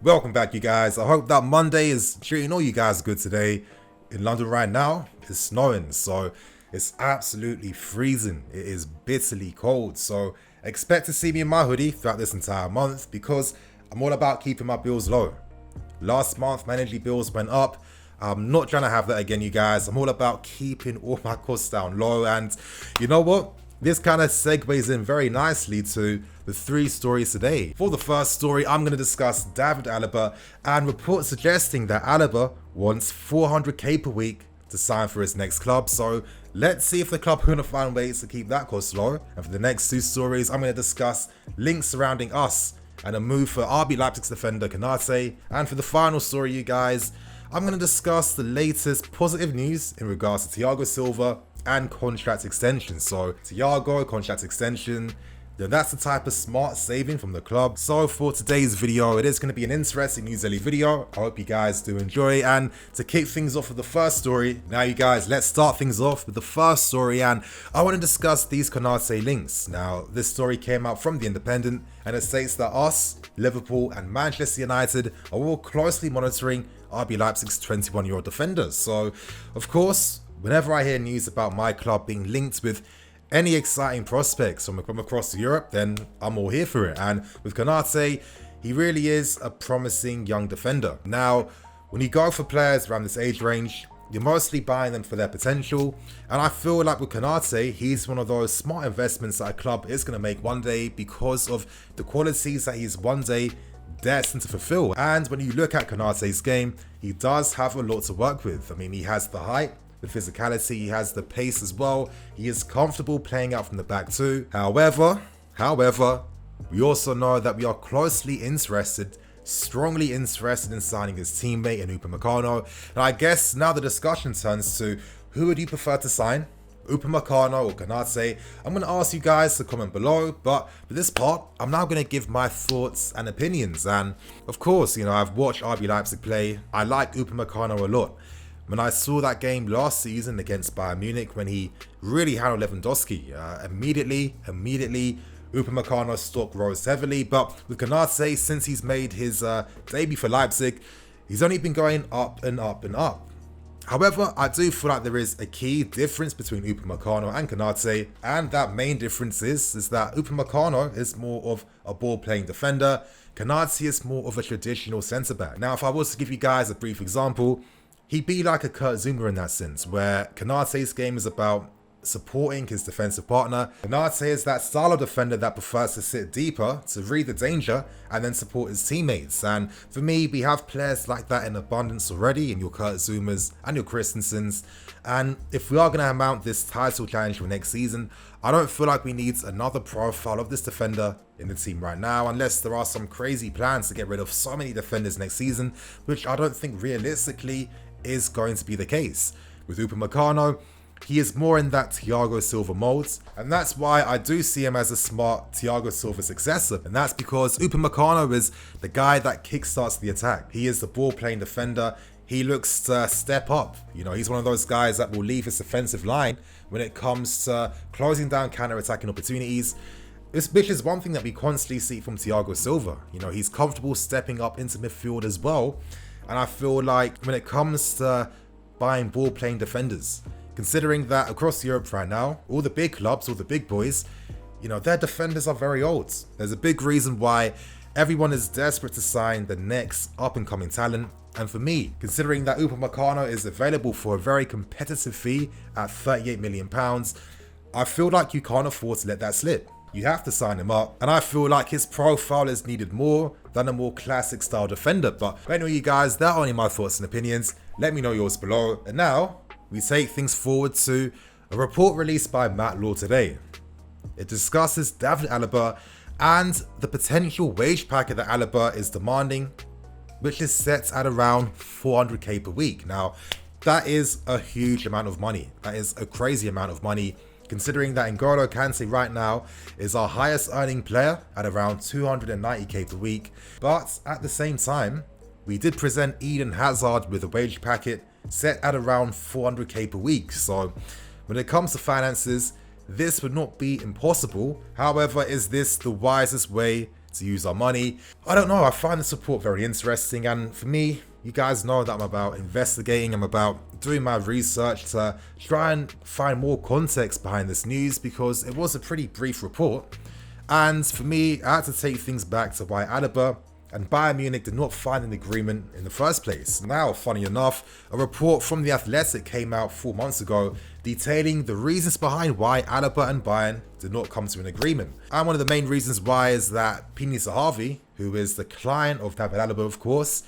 Welcome back, you guys. I hope that Monday is treating all you guys good today. In London right now, it's snowing, so it's absolutely freezing. It is bitterly cold, so expect to see me in my hoodie throughout this entire month because I'm all about keeping my bills low. Last month, my energy bills went up. I'm not trying to have that again, you guys. I'm all about keeping all my costs down low, and you know what? This kind of segues in very nicely to the three stories today. For the first story, I'm going to discuss David Alaba and reports suggesting that Alaba wants 400k per week to sign for his next club. So let's see if the club can find ways to keep that cost low. And for the next two stories, I'm going to discuss links surrounding us and a move for RB Leipzig's defender Konate. And for the final story, you guys, I'm going to discuss the latest positive news in regards to Thiago Silva and contract extension. So Thiago, contract extension, that's the type of smart saving from the club. So for today's video, it is going to be an interesting news daily video. I hope you guys do enjoy. And to kick things off with the first story, now you guys, let's start things off with the first story, and I want to discuss these Konate links. Now, this story came out from The Independent, and it states that us, Liverpool and Manchester United are all closely monitoring RB Leipzig's 21-year-old defenders. So, of course, whenever I hear news about my club being linked with any exciting prospects from across Europe, then I'm all here for it. And with Konate, he really is a promising young defender. Now, when you go for players around this age range, you're mostly buying them for their potential. And I feel like with Konate, he's one of those smart investments that a club is going to make one day because of the qualities that he's one day destined to fulfill. And when you look at Konate's game, he does have a lot to work with. I mean, he has the height, the physicality, he has the pace as well. He is comfortable playing out from the back too. However, we also know that we are strongly interested in signing his teammate in Upamecano. And I guess now the discussion turns to, who would you prefer to sign? Upamecano or Konate? I'm going to ask you guys to comment below, but for this part, I'm now going to give my thoughts and opinions. And of course, I've watched RB Leipzig play. I like Upamecano a lot. When I saw that game last season against Bayern Munich, when he really handled Lewandowski, immediately Upamecano's stock rose heavily. But with Konate, since he's made his debut for Leipzig, he's only been going up and up and up. However, I do feel like there is a key difference between Upamecano and Konate, and that main difference is that Upamecano is more of a ball-playing defender. Konate is more of a traditional centre-back. Now, if I was to give you guys a brief example, he'd be like a Kurt Zouma in that sense, where Konate's game is about supporting his defensive partner. Konate is that style of defender that prefers to sit deeper, to read the danger, and then support his teammates. And for me, we have players like that in abundance already, in your Kurt Zoumas and your Christensens. And if we are going to mount this title challenge for next season, I don't feel like we need another profile of this defender in the team right now, unless there are some crazy plans to get rid of so many defenders next season, which I don't think realistically is going to be the case. With Upamecano, he is more in that Thiago Silva mold, and that's why I do see him as a smart Thiago Silva successor, and that's because Upamecano is the guy that kickstarts the attack. He is the ball-playing defender. He looks to step up. He's one of those guys that will leave his defensive line when it comes to closing down counter-attacking opportunities, which is one thing that we constantly see from Thiago Silva. He's comfortable stepping up into midfield as well, and I feel like when it comes to buying ball-playing defenders, considering that across Europe right now, all the big clubs, all the big boys, their defenders are very old. There's a big reason why everyone is desperate to sign the next up-and-coming talent. And for me, considering that Upamecano is available for a very competitive fee at £38 million, I feel like you can't afford to let that slip. You have to sign him up, and I feel like his profile is needed more than a more classic style defender. But anyway, you guys, that are only my thoughts and opinions. Let me know yours below. And now, we take things forward to a report released by Matt Law today. It discusses David Alaba and the potential wage packet that Alaba is demanding, which is set at around 400k per week. Now, that is a huge amount of money. That is a crazy amount of money, considering that N'Golo Kante right now is our highest earning player at around 290k per week. But at the same time, we did present Eden Hazard with a wage packet set at around 400k per week. So when it comes to finances, this would not be impossible. However, is this the wisest way to use our money. I don't know, I find the support very interesting, and for me, you guys know that I'm about investigating, I'm about doing my research to try and find more context behind this news, because it was a pretty brief report. And for me, I had to take things back to why Alaba and Bayern Munich did not find an agreement in the first place. Now, funny enough, a report from The Athletic came out 4 months ago detailing the reasons behind why Alaba and Bayern did not come to an agreement. And one of the main reasons why is that Pini Zahavi, who is the client of David Alaba of course,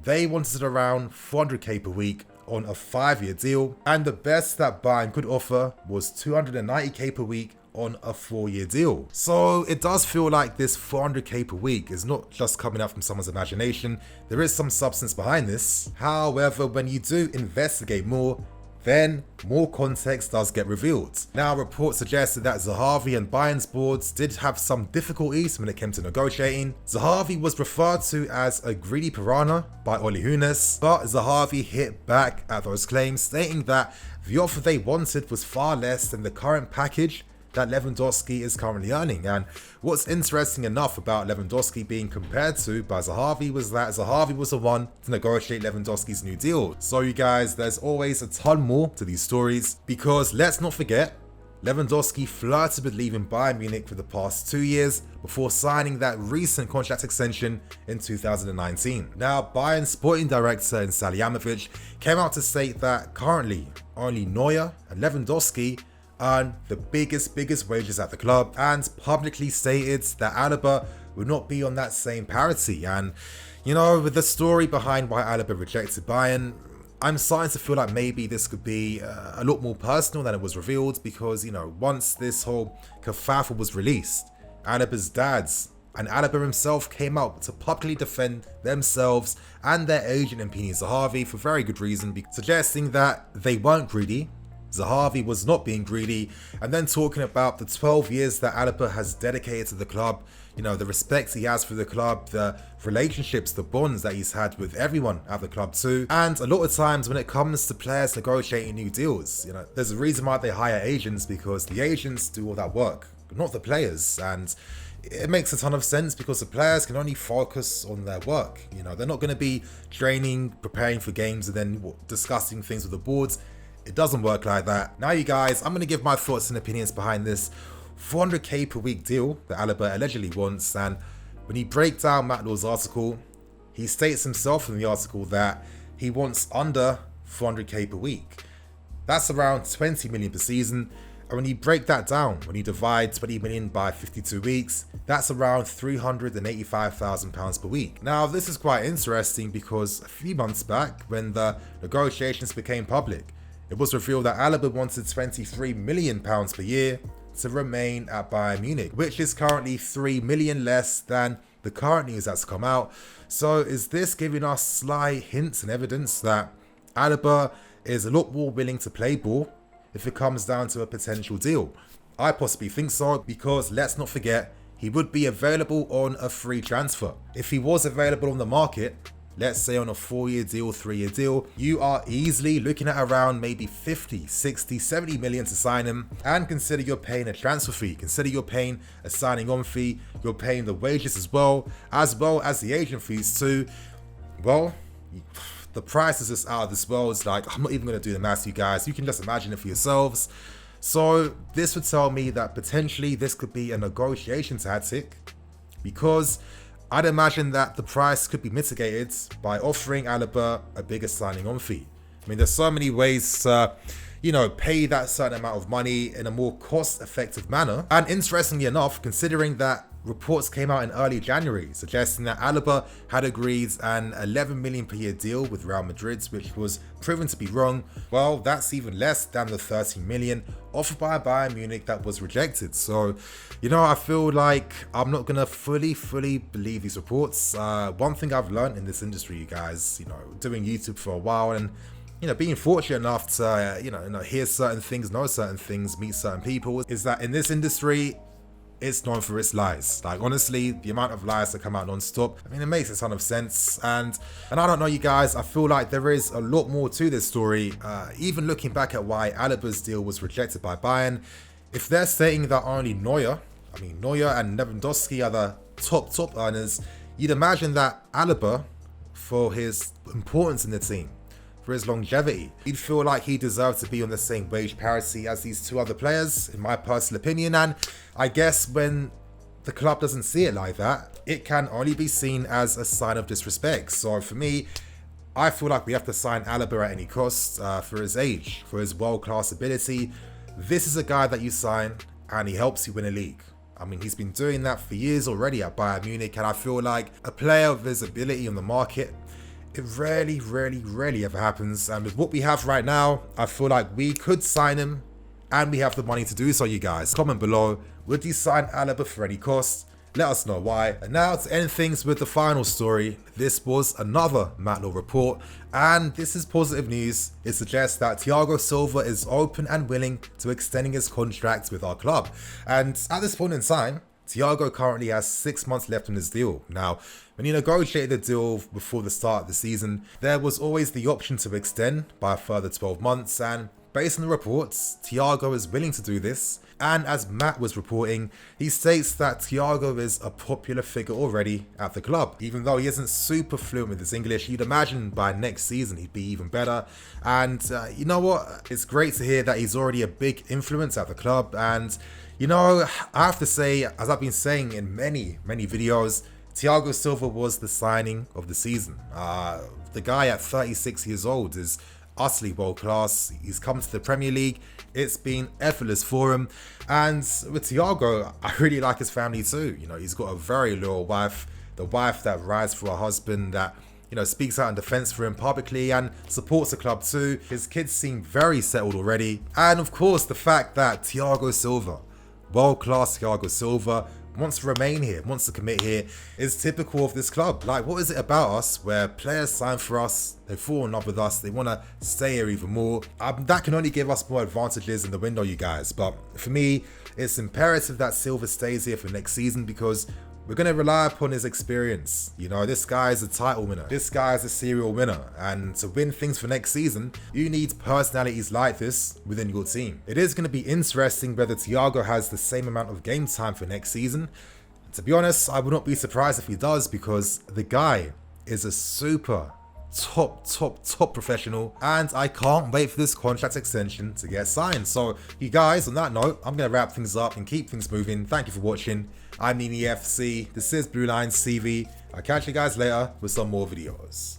they wanted around 400k per week on a 5-year deal, and the best that Bayern could offer was 290k per week on a 4-year deal. So it does feel like this 400k per week is not just coming out from someone's imagination, there is some substance behind this. However, when you do investigate more, then more context does get revealed. Now, reports suggested that Zahavi and Bayern's boards did have some difficulties when it came to negotiating. Zahavi was referred to as a greedy piranha by Oli Hoeneß, but Zahavi hit back at those claims, stating that the offer they wanted was far less than the current package that Lewandowski is currently earning. And what's interesting enough about Lewandowski being compared to by Zahavi was that Zahavi was the one to negotiate Lewandowski's new deal. So you guys, there's always a ton more to these stories, because let's not forget, Lewandowski flirted with leaving Bayern Munich for the past 2 years before signing that recent contract extension in 2019. Now, Bayern's sporting director in Salihamidzic came out to state that currently only Neuer and Lewandowski earn the biggest wages at the club, and publicly stated that Alaba would not be on that same parity. And you know, with the story behind why Alaba rejected Bayern, I'm starting to feel like maybe this could be a lot more personal than it was revealed, because you know, once this whole kerfuffle was released, Alaba's dads and Alaba himself came out to publicly defend themselves and their agent in Pini Zahavi for very good reason, suggesting that they weren't greedy, Zahavi was not being greedy, and then talking about the 12 years that Alaba has dedicated to the club, you know, the respect he has for the club, the relationships, the bonds that he's had with everyone at the club too. And a lot of times when it comes to players negotiating new deals, you know, there's a reason why they hire agents, because the agents do all that work, not the players. And it makes a ton of sense, because the players can only focus on their work. You know, they're not going to be training, preparing for games, and then discussing things with the boards. It doesn't work like that. Now you guys, I'm going to give my thoughts and opinions behind this 400k per week deal that Alaba allegedly wants. And when you break down Matt Law's article, he states himself in the article that he wants under 400k per week. That's around 20 million per season. And when you break that down, when you divide 20 million by 52 weeks, that's around £385,000 per week. Now, this is quite interesting, because a few months back, when the negotiations became public, it was revealed that Alaba wanted £23 million per year to remain at Bayern Munich, which is currently 3 million less than the current news that's come out. So is this giving us slight hints and evidence that Alaba is a lot more willing to play ball if it comes down to a potential deal? I possibly think so, because let's not forget, he would be available on a free transfer. If he was available on the market, let's say on a 4-year deal, 3-year deal, you are easily looking at around maybe 50, 60, 70 million to sign him. And consider you're paying a transfer fee, consider you're paying a signing on fee, you're paying the wages as well as the agent fees too. Well, the price is just out of this world. It's like, I'm not even going to do the maths, you guys. You can just imagine it for yourselves. So this would tell me that potentially this could be a negotiation tactic, because I'd imagine that the price could be mitigated by offering Alaba a bigger signing on fee. I mean, there's so many ways to, you know, pay that certain amount of money in a more cost-effective manner. And interestingly enough, considering that reports came out in early January suggesting that Alaba had agreed an 11 million per year deal with Real Madrid, which was proven to be wrong, well, that's even less than the 13 million offered by Bayern Munich that was rejected. So, you know, I feel like I'm not gonna fully believe these reports. One thing I've learned in this industry, you guys, you know, doing YouTube for a while and, you know, being fortunate enough to, you know, hear certain things, know certain things, meet certain people, is that in this industry, it's known for its lies. Like, honestly, the amount of lies that come out non-stop, I mean, it makes a ton of sense. And I don't know, you guys, I feel like there is a lot more to this story. Even looking back at why Alaba's deal was rejected by Bayern, if they're stating that only Neuer and Lewandowski are the top earners, you'd imagine that Alaba, for his importance in the team, for his longevity, you'd feel like he deserved to be on the same wage parity as these two other players, in my personal opinion. And I guess when the club doesn't see it like that, it can only be seen as a sign of disrespect. So for me, I feel like we have to sign Alaba at any cost for his age, for his world-class ability. This is a guy that you sign and he helps you win a league. I mean, he's been doing that for years already at Bayern Munich, and I feel like a player of his ability on the market, it rarely ever happens. And with what we have right now, I feel like we could sign him and we have the money to do so, you guys. Comment below, would you sign Alaba for any cost? Let us know why. And now to end things with the final story, this was another Matlaw report, and this is positive news. It suggests that Thiago Silva is open and willing to extending his contract with our club. And at this point in time, Thiago currently has 6 months left on his deal. Now, when you negotiated the deal before the start of the season, there was always the option to extend by a further 12 months, and based on the reports, Thiago is willing to do this. And as Matt was reporting, he states that Thiago is a popular figure already at the club. Even though he isn't super fluent with his English, you'd imagine by next season he'd be even better. And you know what? It's great to hear that he's already a big influence at the club. And you know, I have to say, as I've been saying in many videos, Thiago Silva was the signing of the season. The guy at 36 years old is utterly world class. He's come to the Premier League. It's been effortless for him. And with Thiago, I really like his family too. You know, he's got a very loyal wife, the wife that rides for her husband, that, you know, speaks out in defense for him publicly and supports the club too. His kids seem very settled already. And of course, the fact that Thiago Silva, world-class Thiago Silva, wants to remain here, wants to commit here, is typical of this club. Like, what is it about us where players sign for us, they fall in love with us, they want to stay here even more? That can only give us more advantages in the window, you guys. But for me, it's imperative that Silva stays here for next season, because we're going to rely upon his experience. You know, this guy is a title winner. This guy is a serial winner. And to win things for next season, you need personalities like this within your team. It is going to be interesting whether Thiago has the same amount of game time for next season. To be honest, I would not be surprised if he does, because the guy is a super top professional, and I can't wait for this contract extension to get signed. So you guys, on that note, I'm going to wrap things up and keep things moving. Thank you for watching. I'm NiniFC. This is Blue Lines TV. I'll catch you guys later with some more videos.